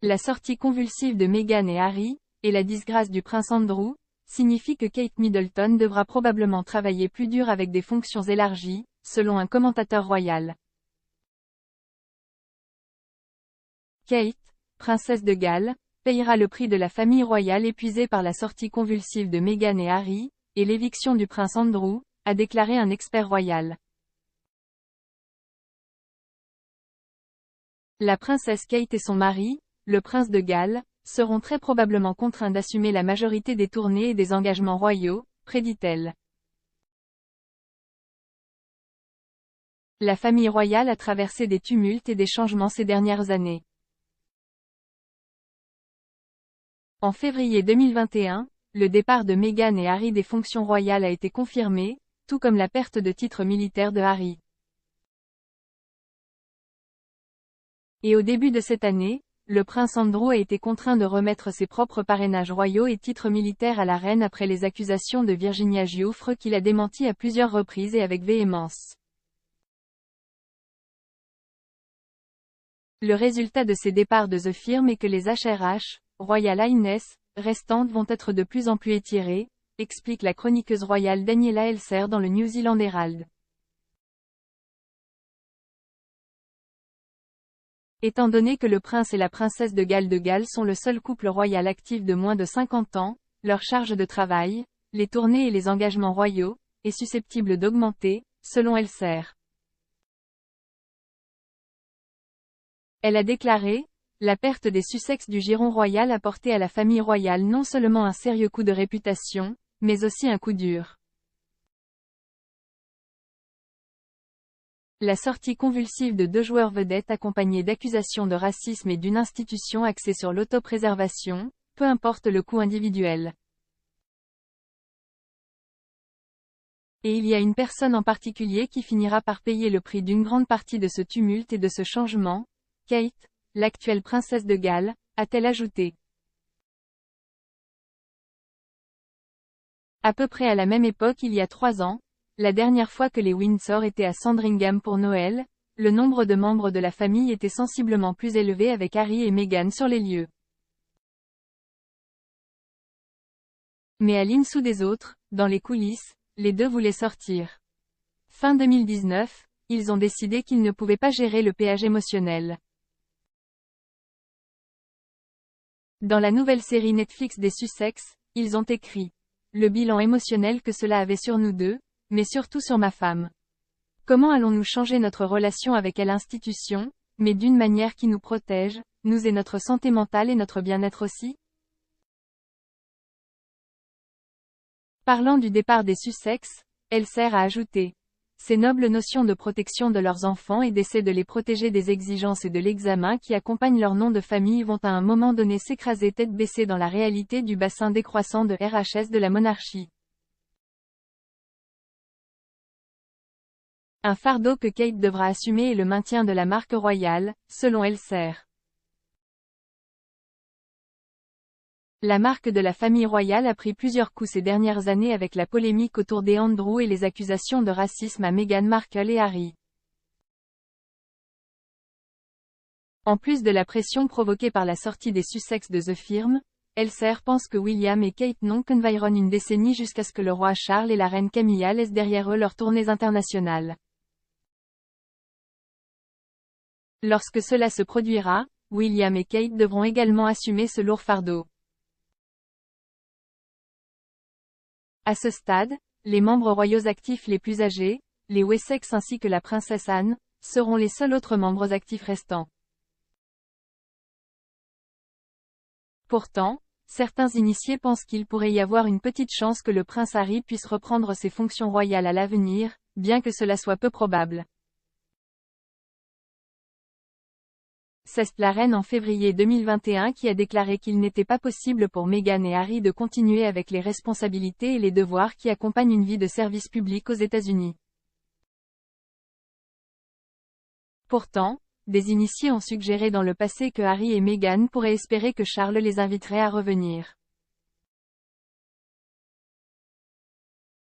La sortie convulsive de Meghan et Harry, et la disgrâce du prince Andrew, signifie que Kate Middleton devra probablement travailler plus dur avec des fonctions élargies, selon un commentateur royal. Kate, princesse de Galles, payera le prix de la famille royale épuisée par la sortie convulsive de Meghan et Harry, et l'éviction du prince Andrew, a déclaré un expert royal. La princesse Kate et son mari, le prince de Galles, seront très probablement contraints d'assumer la majorité des tournées et des engagements royaux, prédit-elle. La famille royale a traversé des tumultes et des changements ces dernières années. En février 2021, le départ de Meghan et Harry des fonctions royales a été confirmé, tout comme la perte de titre militaire de Harry. Et au début de cette année, le prince Andrew a été contraint de remettre ses propres parrainages royaux et titres militaires à la reine après les accusations de Virginia Giuffre qu'il a démenties à plusieurs reprises et avec véhémence. Le résultat de ces départs de The Firm est que les HRH, Royal Highness, restantes vont être de plus en plus étirées, explique la chroniqueuse royale Daniela Elser dans le New Zealand Herald. Étant donné que le prince et la princesse de Galles sont le seul couple royal actif de moins de 50 ans, leur charge de travail, les tournées et les engagements royaux, est susceptible d'augmenter, selon Elser. Elle a déclaré, la perte des Sussex du giron royal a porté à la famille royale non seulement un sérieux coup de réputation, mais aussi un coup dur. La sortie convulsive de 2 joueurs vedettes accompagnée d'accusations de racisme et d'une institution axée sur l'autopréservation, peu importe le coût individuel. Et il y a une personne en particulier qui finira par payer le prix d'une grande partie de ce tumulte et de ce changement, Kate, l'actuelle princesse de Galles, a-t-elle ajouté. À peu près à la même époque il y a 3 ans, la dernière fois que les Windsor étaient à Sandringham pour Noël, le nombre de membres de la famille était sensiblement plus élevé avec Harry et Meghan sur les lieux. Mais à l'insu des autres, dans les coulisses, les deux voulaient sortir. Fin 2019, ils ont décidé qu'ils ne pouvaient pas gérer le péage émotionnel. Dans la nouvelle série Netflix des Sussex, ils ont écrit « Le bilan émotionnel que cela avait sur nous deux, mais surtout sur ma femme. Comment allons-nous changer notre relation avec l'institution, mais d'une manière qui nous protège, nous et notre santé mentale et notre bien-être aussi ?» Parlant du départ des Sussex, Elser a ajouté « Ces nobles notions de protection de leurs enfants et d'essai de les protéger des exigences et de l'examen qui accompagnent leur nom de famille vont à un moment donné s'écraser tête baissée dans la réalité du bassin décroissant de RHS de la monarchie. Un fardeau que Kate devra assumer est le maintien de la marque royale, selon Elser. La marque de la famille royale a pris plusieurs coups ces dernières années avec la polémique autour des Andrew et les accusations de racisme à Meghan Markle et Harry. En plus de la pression provoquée par la sortie des Sussex de The Firm, Elser pense que William et Kate n'ont qu'environ une décennie jusqu'à ce que le roi Charles et la reine Camilla laissent derrière eux leurs tournées internationales. Lorsque cela se produira, William et Kate devront également assumer ce lourd fardeau. À ce stade, les membres royaux actifs les plus âgés, les Wessex ainsi que la princesse Anne, seront les seuls autres membres actifs restants. Pourtant, certains initiés pensent qu'il pourrait y avoir une petite chance que le prince Harry puisse reprendre ses fonctions royales à l'avenir, bien que cela soit peu probable. C'est la reine en février 2021 qui a déclaré qu'il n'était pas possible pour Meghan et Harry de continuer avec les responsabilités et les devoirs qui accompagnent une vie de service public aux États-Unis. Pourtant, des initiés ont suggéré dans le passé que Harry et Meghan pourraient espérer que Charles les inviterait à revenir.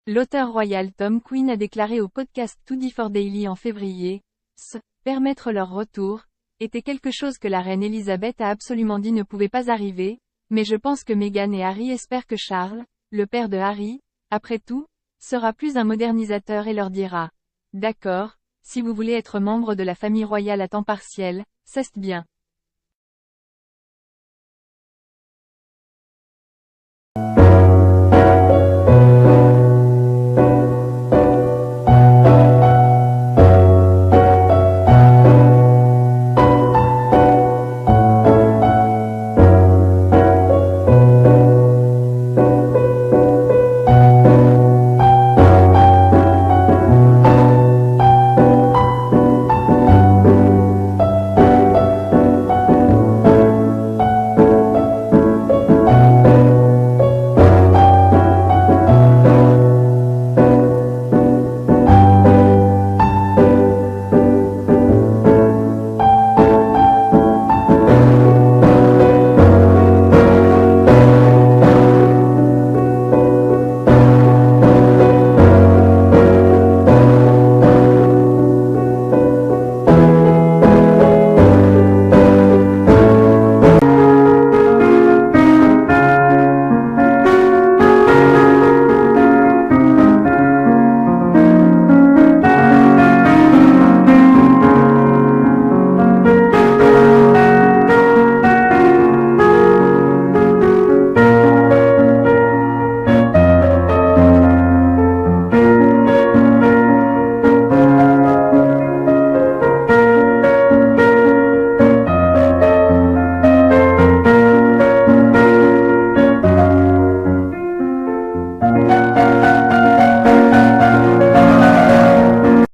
L'auteur royal Tom Quinn a déclaré au podcast 24 Daily en février, permettre leur retour, était quelque chose que la reine Elisabeth a absolument dit ne pouvait pas arriver, mais je pense que Meghan et Harry espèrent que Charles, le père de Harry, après tout, sera plus un modernisateur et leur dira. D'accord, si vous voulez être membre de la famille royale à temps partiel, c'est bien.